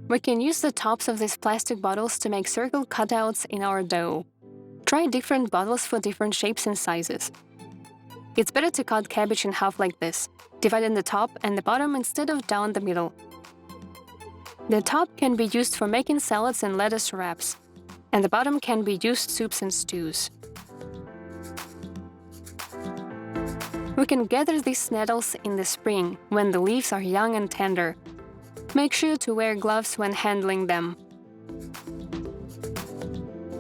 We can use the tops of these plastic bottles to make circle cutouts in our dough. Try different bottles for different shapes and sizes. It's better to cut cabbage in half like this, dividing the top and the bottom instead of down the middle. The top can be used for making salads and lettuce wraps, and the bottom can be used soups and stews. We can gather these nettles in the spring when the leaves are young and tender. Make sure to wear gloves when handling them.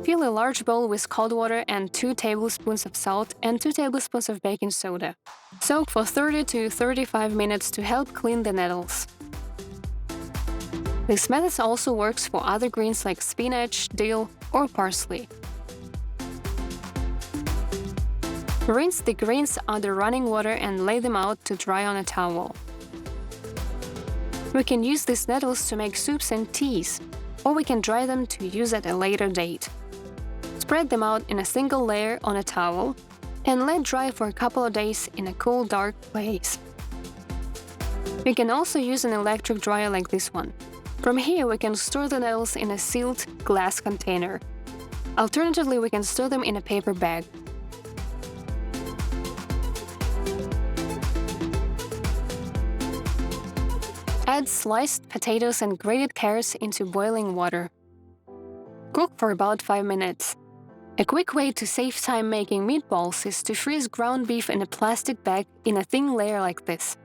Fill a large bowl with cold water and 2 tablespoons of salt and 2 tablespoons of baking soda. Soak for 30 to 35 minutes to help clean the nettles. This method also works for other greens like spinach, dill, or parsley. Rinse the greens under running water and lay them out to dry on a towel. We can use these nettles to make soups and teas, or we can dry them to use at a later date. Spread them out in a single layer on a towel and let dry for a couple of days in a cool, dark place. We can also use an electric dryer like this one. From here, we can store the nettles in a sealed glass container. Alternatively, we can store them in a paper bag. Add sliced potatoes and grated carrots into boiling water. Cook for about 5 minutes. A quick way to save time making meatballs is to freeze ground beef in a plastic bag in a thin layer like this.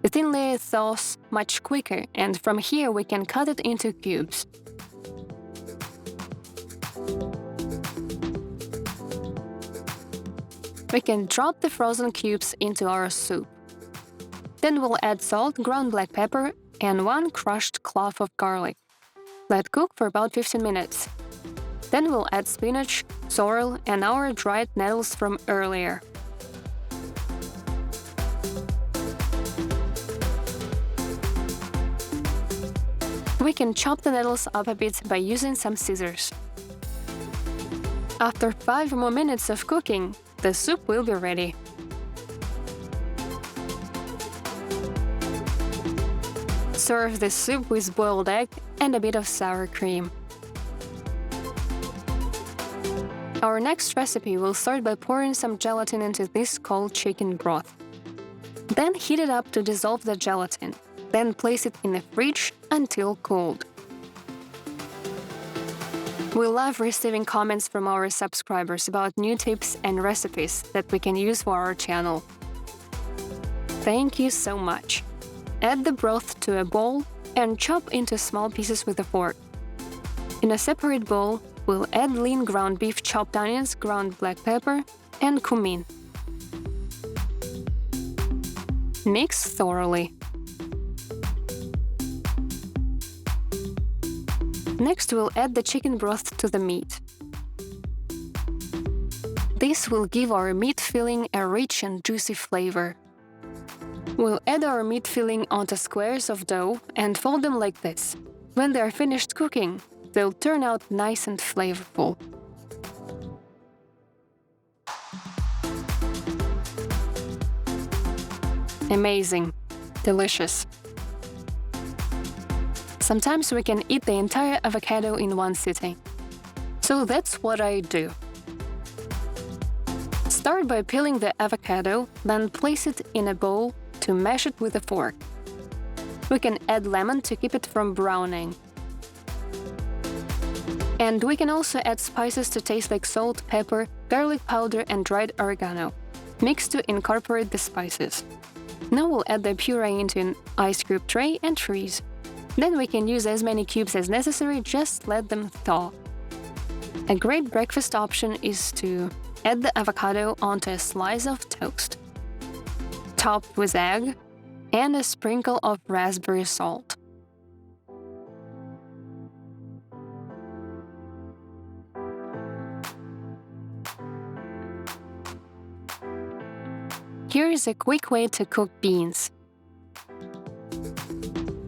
The thin layer thaws much quicker, and from here we can cut it into cubes. We can drop the frozen cubes into our soup. Then we'll add salt, ground black pepper, and 1 crushed clove of garlic. Let cook for about 15 minutes. Then we'll add spinach, sorrel, and our dried nettles from earlier. We can chop the nettles up a bit by using some scissors. After 5 more minutes of cooking, the soup will be ready. Serve the soup with boiled egg and a bit of sour cream. Our next recipe will start by pouring some gelatin into this cold chicken broth. Then heat it up to dissolve the gelatin. Then place it in the fridge until cold. We love receiving comments from our subscribers about new tips and recipes that we can use for our channel. Thank you so much! Add the broth to a bowl and chop into small pieces with a fork. In a separate bowl, we'll add lean ground beef, chopped onions, ground black pepper, and cumin. Mix thoroughly. Next, we'll add the chicken broth to the meat. This will give our meat filling a rich and juicy flavor. We'll add our meat filling onto squares of dough and fold them like this. When they are finished cooking, they'll turn out nice and flavorful. Amazing! Delicious! Sometimes we can eat the entire avocado in one sitting. So that's what I do. Start by peeling the avocado, then place it in a bowl to mash it with a fork. We can add lemon to keep it from browning. And we can also add spices to taste like salt, pepper, garlic powder, and dried oregano. Mix to incorporate the spices. Now we'll add the puree into an ice cube tray and freeze. Then we can use as many cubes as necessary, just let them thaw. A great breakfast option is to add the avocado onto a slice of toast, topped with egg and a sprinkle of raspberry salt. Here is a quick way to cook beans.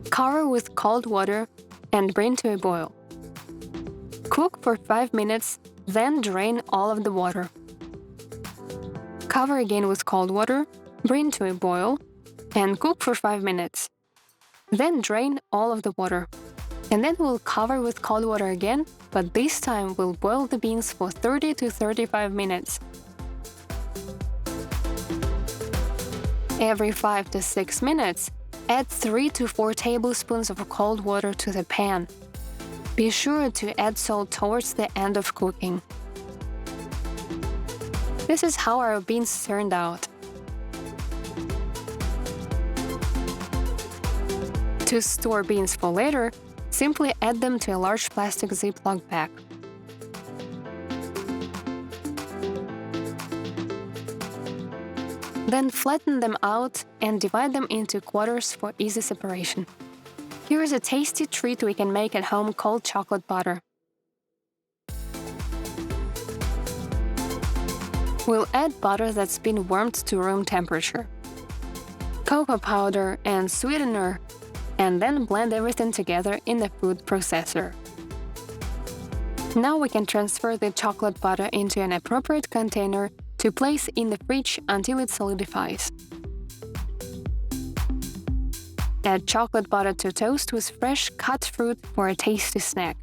Cover with cold water and bring to a boil. Cook for 5 minutes, then drain all of the water. Cover again with cold water, bring to a boil, and cook for 5 minutes. Then drain all of the water. And then we'll cover with cold water again, but this time we'll boil the beans for 30 to 35 minutes. Every 5 to 6 minutes, add 3 to 4 tablespoons of cold water to the pan. Be sure to add salt towards the end of cooking. This is how our beans turned out. To store beans for later, simply add them to a large plastic Ziploc bag. Then flatten them out and divide them into quarters for easy separation. Here is a tasty treat we can make at home called chocolate butter. We'll add butter that's been warmed to room temperature, cocoa powder and sweetener, and then blend everything together in the food processor. Now we can transfer the chocolate butter into an appropriate container to place in the fridge until it solidifies. Add chocolate butter to toast with fresh cut fruit for a tasty snack.